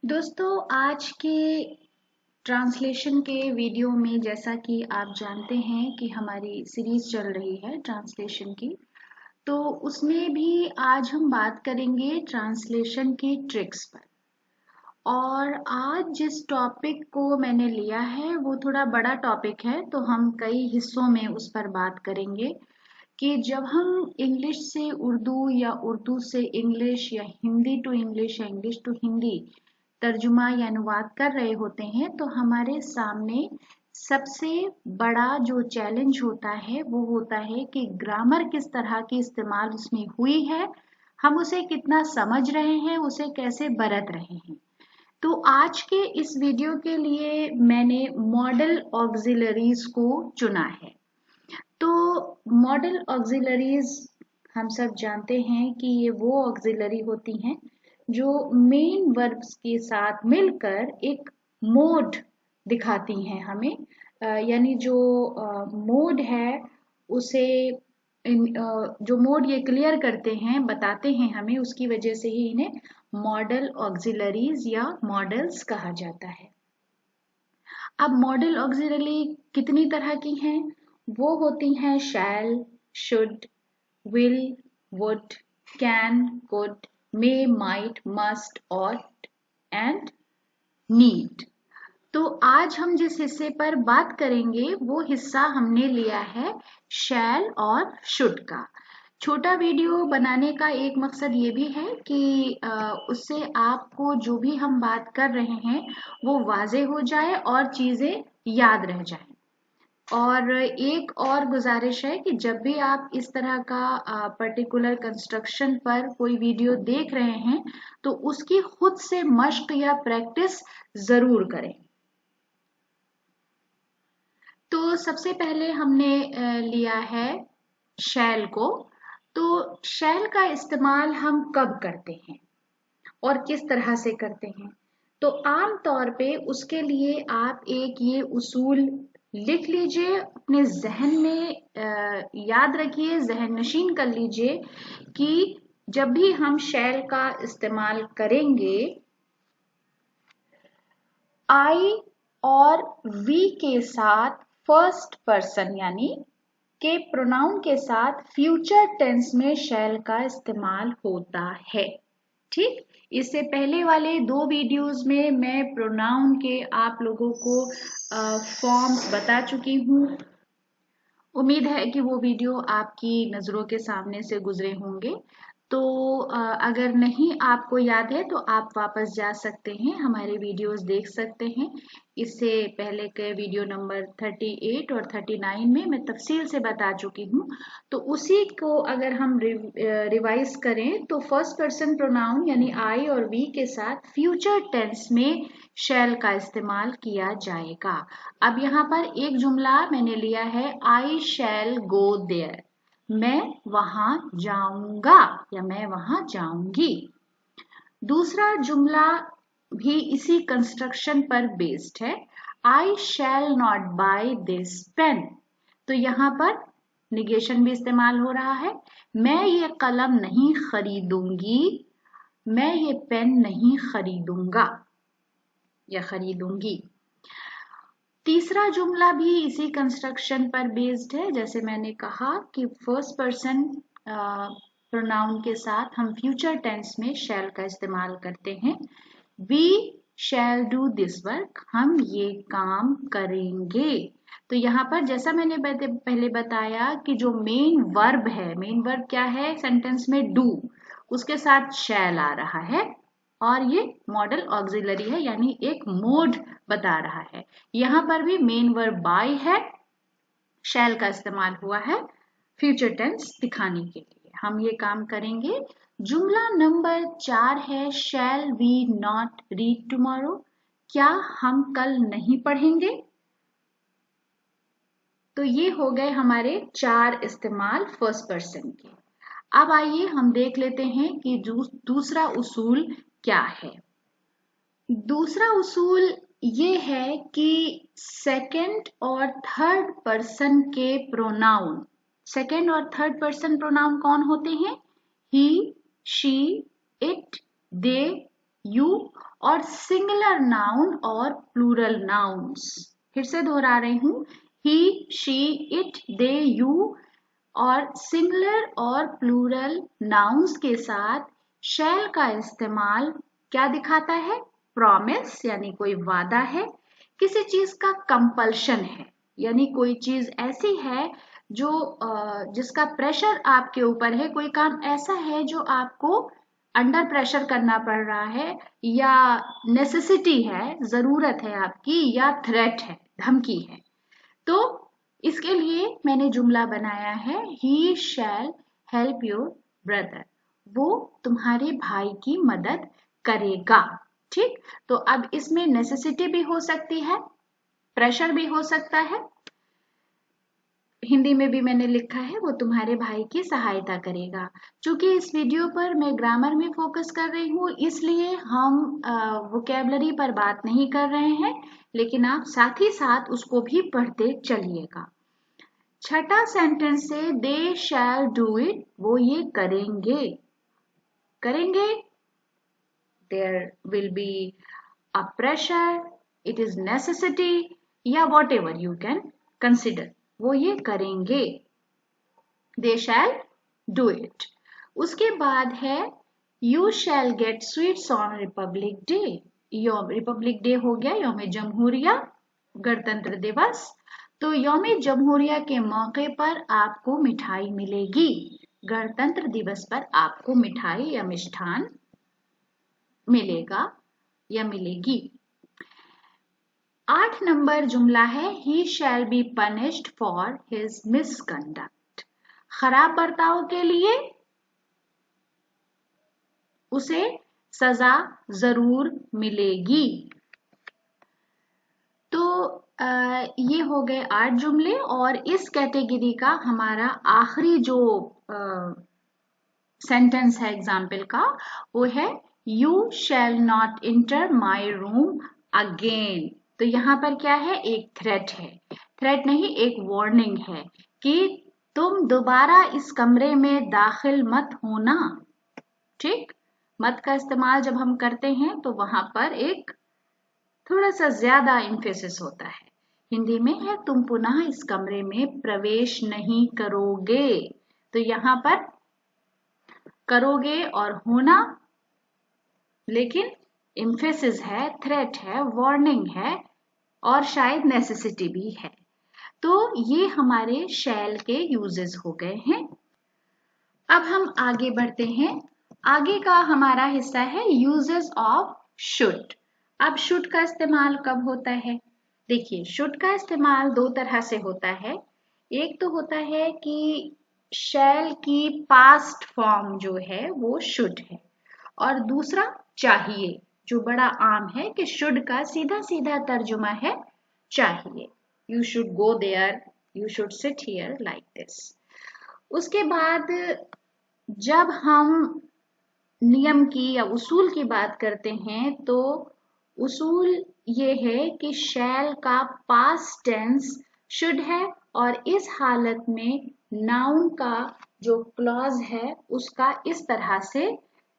दोस्तों, आज के ट्रांसलेशन के वीडियो में जैसा कि आप जानते हैं कि हमारी सीरीज चल रही है ट्रांसलेशन की। तो उसमें भी आज हम बात करेंगे ट्रांसलेशन की ट्रिक्स पर। और आज जिस टॉपिक को मैंने लिया है वो थोड़ा बड़ा टॉपिक है, तो हम कई हिस्सों में उस पर बात करेंगे कि जब हम इंग्लिश से उर्दू या उर्दू से इंग्लिश या हिंदी टू इंग्लिश या इंग्लिश टू हिंदी तर्जुमा या अनुवाद कर रहे होते हैं, तो हमारे सामने सबसे बड़ा जो चैलेंज होता है वो होता है कि ग्रामर किस तरह की इस्तेमाल उसमें हुई है, हम उसे कितना समझ रहे हैं, उसे कैसे बरत रहे हैं। तो आज के इस वीडियो के लिए मैंने मॉडल ऑक्सिलरीज को चुना है। तो मॉडल ऑक्सिलरीज हम सब जानते हैं कि ये वो ऑक्सिलरी होती हैं जो मेन वर्ब्स के साथ मिलकर एक मोड दिखाती हैं हमें। यानी जो मोड है उसे जो मोड ये क्लियर करते हैं, बताते हैं हमें, उसकी वजह से ही इन्हें मॉडल ऑक्सिलरीज या मॉडल्स कहा जाता है। अब मॉडल ऑक्सिलरी कितनी तरह की हैं? वो होती हैं shall, should, will, would, can, could, may, might, must, ought and need. तो आज हम जिस हिस्से पर बात करेंगे वो हिस्सा हमने लिया है शैल और शुड का। छोटा वीडियो बनाने का एक मकसद ये भी है कि उससे आपको जो भी हम बात कर रहे हैं वो वाजे हो जाए और चीज़ें याद रह जाए। और एक और गुजारिश है कि जब भी आप इस तरह का पर्टिकुलर कंस्ट्रक्शन पर कोई वीडियो देख रहे हैं तो उसकी खुद से मश्क या प्रैक्टिस ज़रूर करें। तो सबसे पहले हमने लिया है शैल को। तो शैल का इस्तेमाल हम कब करते हैं और किस तरह से करते हैं? तो आम तौर पे उसके लिए आप एक ये उसूल लिख लीजिए, अपने जहन में याद रखिए, जहन नशीन कर लीजिए कि जब भी हम शैल का इस्तेमाल करेंगे, आई और वी के साथ फर्स्ट पर्सन यानी के प्रोनाउन के साथ फ्यूचर टेंस में शैल का इस्तेमाल होता है। ठीक, इससे पहले वाले दो वीडियोस में मैं प्रोनाउन के आप लोगों को फॉर्म्स बता चुकी हूँ। उम्मीद है कि वो वीडियो आपकी नज़रों के सामने से गुजरे होंगे। तो अगर नहीं आपको याद है तो आप वापस जा सकते हैं, हमारे वीडियोस देख सकते हैं। इससे पहले के वीडियो नंबर 38 और 39 में मैं तफसील से बता चुकी हूँ। तो उसी को अगर हम रिवाइज करें तो फर्स्ट पर्सन प्रोनाउन यानी आई और वी के साथ फ्यूचर टेंस में शैल का इस्तेमाल किया जाएगा। अब यहाँ पर एक जुमला मैंने लिया है, आई शैल गो देयर, मैं वहां जाऊंगा या मैं वहां जाऊंगी। दूसरा जुमला भी इसी कंस्ट्रक्शन पर बेस्ड है, I shall not buy this pen. तो यहाँ पर निगेशन भी इस्तेमाल हो रहा है, मैं ये कलम नहीं खरीदूंगी, मैं ये पेन नहीं खरीदूंगा या खरीदूंगी। तीसरा जुमला भी इसी कंस्ट्रक्शन पर बेस्ड है। जैसे मैंने कहा कि फर्स्ट पर्सन प्रोनाउन के साथ हम फ्यूचर टेंस में शैल का इस्तेमाल करते हैं। We shall do this work, हम ये काम करेंगे। तो यहाँ पर जैसा मैंने पहले बताया कि जो मेन वर्ब है, मेन वर्ब क्या है सेंटेंस में? डू, उसके साथ शैल आ रहा है और ये मॉडल ऑक्सिलरी है यानी एक मोड बता रहा है। यहाँ पर भी मेन वर्ब बाय है, शैल का इस्तेमाल हुआ है फ्यूचर टेंस दिखाने के लिए, हम ये काम करेंगे। जुमला नंबर 4 है, shall we not read tomorrow, क्या हम कल नहीं पढ़ेंगे? तो ये हो गए हमारे 4 इस्तेमाल फर्स्ट पर्सन के। अब आइए हम देख लेते हैं कि दूसरा उसूल क्या है। दूसरा उसूल ये है कि सेकंड और थर्ड पर्सन के प्रोनाउन, सेकंड और थर्ड पर्सन प्रोनाउन कौन होते हैं? ही, शी, इट, दे, यू और सिंगुलर नाउन और प्लूरल नाउन्स। फिर से दोहरा रही हूँ, ही, शी, इट, दे, यू और सिंगुलर और प्लूरल नाउन्स के साथ शैल का इस्तेमाल क्या दिखाता है? प्रॉमिस यानी कोई वादा है, किसी चीज का कंपल्शन है यानी कोई चीज ऐसी है जो जिसका प्रेशर आपके ऊपर है, कोई काम ऐसा है जो आपको अंडर प्रेशर करना पड़ रहा है, या नेसेसिटी है, जरूरत है आपकी, या थ्रेट है, धमकी है। तो इसके लिए मैंने जुमला बनाया है, he shell help your brother, वो तुम्हारे भाई की मदद करेगा। ठीक, तो अब इसमें नेसेसिटी भी हो सकती है, प्रेशर भी हो सकता है। हिंदी में भी मैंने लिखा है, वो तुम्हारे भाई की सहायता करेगा। चूंकि इस वीडियो पर मैं ग्रामर में फोकस कर रही हूँ, इसलिए हम वोकेबलरी पर बात नहीं कर रहे हैं, लेकिन आप साथ ही साथ उसको भी पढ़ते चलिएगा। छठा सेंटेंस है, दे शैल डू इट, वो ये करेंगे। करेंगे, there will be a pressure, it is necessity, या whatever you can consider, वो ये करेंगे। They shall do it. उसके बाद है, you shall get sweets on Republic Day. Republic Day हो गया यौम जमहूरिया, गणतंत्र दिवस। तो यौम जमहूरिया के मौके पर आपको मिठाई मिलेगी। गणतंत्र दिवस पर आपको मिठाई या मिष्ठान मिलेगा या मिलेगी। 8 नंबर जुमला है, he shall be punished for his misconduct. खराब बर्ताव के लिए उसे सजा जरूर मिलेगी। तो ये हो गए 8 जुमले, और इस कैटेगरी का हमारा आखिरी जो सेंटेंस है एग्जाम्पल का, वो है, you shall not inter my room again. तो यहाँ पर क्या है? एक थ्रेट है, थ्रेट नहीं, एक वार्निंग है कि तुम दोबारा इस कमरे में दाखिल मत होना। ठीक, मत का इस्तेमाल जब हम करते हैं तो वहां पर एक थोड़ा सा ज्यादा इम्फेसिस होता है। हिंदी में है, तुम पुनः इस कमरे में प्रवेश नहीं करोगे। तो यहाँ पर करोगे और होना, लेकिन इम्फेसिस है, थ्रेट है, वार्निंग है और शायद नेसेसिटी भी है। तो ये हमारे शैल के यूजेस हो गए हैं। अब हम आगे बढ़ते हैं। आगे का हमारा हिस्सा है यूजेस ऑफ शुड। अब शुड का इस्तेमाल कब होता है? देखिए, शुड का इस्तेमाल दो तरह से होता है। एक तो होता है कि शैल की पास्ट फॉर्म जो है वो शुड है, और दूसरा चाहिए, जो बड़ा आम है कि शुड का सीधा सीधा तर्जुमा है चाहिए। You should go there, you should sit here, like this. उसके बाद जब हम नियम की या उसूल की बात करते हैं, तो उसूल ये है कि शैल का पास्ट टेंस शुड है, और इस हालत में नाउन का जो क्लॉज है उसका इस तरह से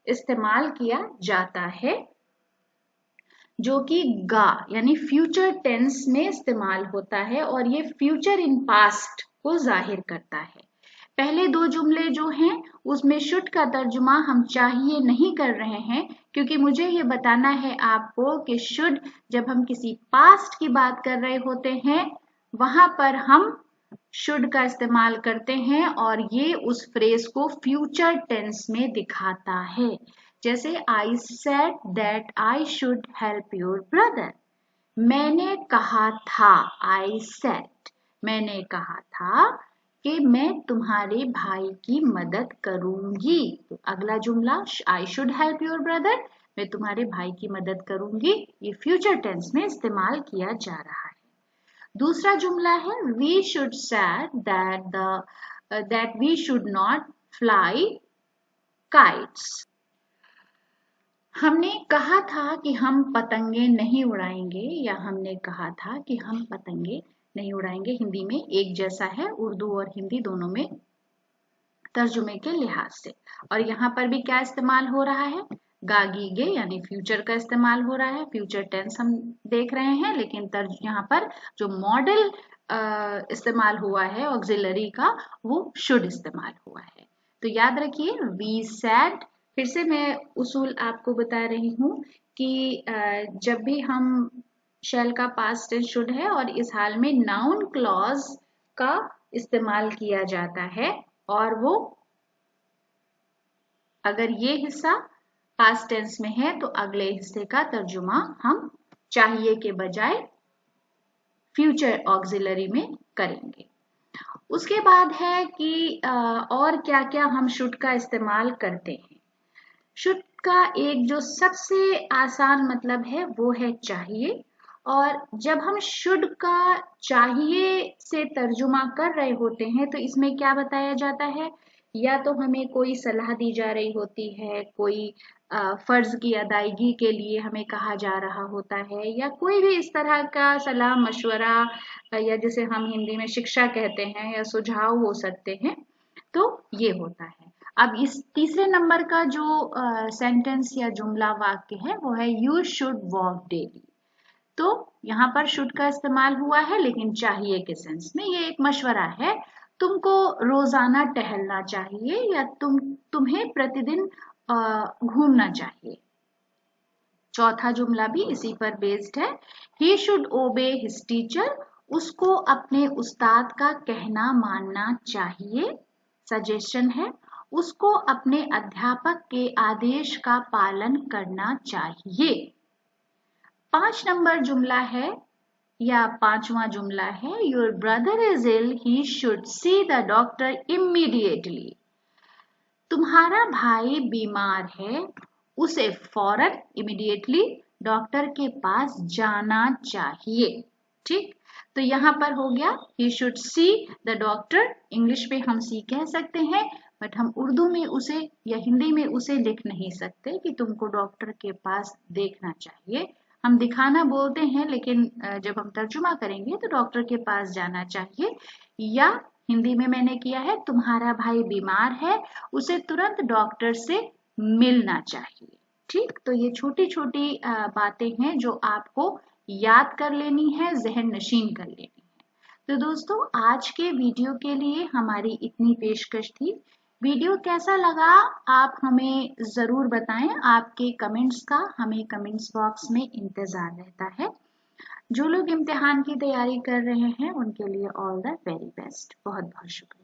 इस्तेमाल किया जाता है, जो कि गा यानी फ्यूचर टेंस में इस्तेमाल होता है, और ये फ्यूचर इन पास्ट को जाहिर करता है। पहले दो जुमले जो हैं उसमें शुड का तर्जुमा हम चाहिए नहीं कर रहे हैं, क्योंकि मुझे ये बताना है आपको कि शुड जब हम किसी पास्ट की बात कर रहे होते हैं वहां पर हम शुड का इस्तेमाल करते हैं, और ये उस फ्रेज को फ्यूचर टेंस में दिखाता है। जैसे I said that I should help your brother. मैंने कहा था, आई सेड, मैंने कहा था कि मैं तुम्हारे भाई की मदद करूंगी। तो अगला जुमला, I should help your brother, मैं तुम्हारे भाई की मदद करूंगी, ये फ्यूचर टेंस में इस्तेमाल किया जा रहा है। दूसरा जुमला है, we should said that we should not fly kites. हमने कहा था कि हम पतंगे नहीं उड़ाएंगे, या हमने कहा था कि हम पतंगे नहीं उड़ाएंगे। हिंदी में एक जैसा है, उर्दू और हिंदी दोनों में तर्जुमे के लिहाज से। और यहाँ पर भी क्या इस्तेमाल हो रहा है? गागीगे यानी फ्यूचर का इस्तेमाल हो रहा है, फ्यूचर टेंस हम देख रहे हैं, लेकिन यहाँ पर जो मॉडल इस्तेमाल हुआ है ऑक्सिलरी का वो शुड इस्तेमाल हुआ है। तो याद रखिए वी सैड। फिर से मैं उसूल आपको बता रही हूँ कि जब भी हम शैल का पास्ट टेंस शुड है और इस हाल में नाउन क्लॉज का इस्तेमाल किया जाता है और वो अगर ये हिस्सा पास्ट टेंस में है तो अगले हिस्से का तर्जुमा हम चाहिए के बजाय फ्यूचर ऑक्सिलरी में करेंगे। उसके बाद है कि और क्या क्या हम शुड का इस्तेमाल करते हैं। शुड का एक जो सबसे आसान मतलब है वो है चाहिए, और जब हम शुड का चाहिए से तर्जुमा कर रहे होते हैं तो इसमें क्या बताया जाता है, या तो हमें कोई सलाह दी जा रही होती है, कोई फर्ज की अदायगी के लिए हमें कहा जा रहा होता है, या कोई भी इस तरह का सलाह मशवरा या जिसे हम हिंदी में शिक्षा कहते हैं या सुझाव हो सकते हैं, तो ये होता है। अब इस तीसरे नंबर का जो सेंटेंस या जुमला वाक्य है वो है यू शुड वॉक डेली। तो यहाँ पर शुड का इस्तेमाल हुआ है लेकिन चाहिए के सेंस में, ये एक मशवरा है, तुमको रोजाना टहलना चाहिए या तुम्हें प्रतिदिन घूमना चाहिए। चौथा जुमला भी इसी पर बेस्ड है, ही शुड ओबे हिज टीचर, उसको अपने उस्ताद का कहना मानना चाहिए। सजेशन है, उसको अपने अध्यापक के आदेश का पालन करना चाहिए। 5 नंबर जुमला है या 5वां जुमला है, your brother is ill, he should see the doctor immediately. तुम्हारा भाई बीमार है, उसे फौरन इमीडिएटली डॉक्टर के पास जाना चाहिए। ठीक, तो यहाँ पर हो गया ही should see the doctor. English में हम सी कह सकते हैं, बट हम उर्दू में उसे या हिंदी में उसे लिख नहीं सकते कि तुमको डॉक्टर के पास देखना चाहिए। हम दिखाना बोलते हैं, लेकिन जब हम तर्जुमा करेंगे तो डॉक्टर के पास जाना चाहिए, या हिंदी में मैंने किया है तुम्हारा भाई बीमार है, उसे तुरंत डॉक्टर से मिलना चाहिए। ठीक, तो ये छोटी छोटी बातें हैं जो आपको याद कर लेनी है, जहन नशीन कर लेनी है। तो दोस्तों आज के वीडियो के लिए हमारी इतनी पेशकश थी। वीडियो कैसा लगा आप हमें ज़रूर बताएं, आपके कमेंट्स का हमें कमेंट्स बॉक्स में इंतज़ार रहता है। जो लोग इम्तिहान की तैयारी कर रहे हैं उनके लिए ऑल द वेरी बेस्ट। बहुत बहुत शुक्रिया।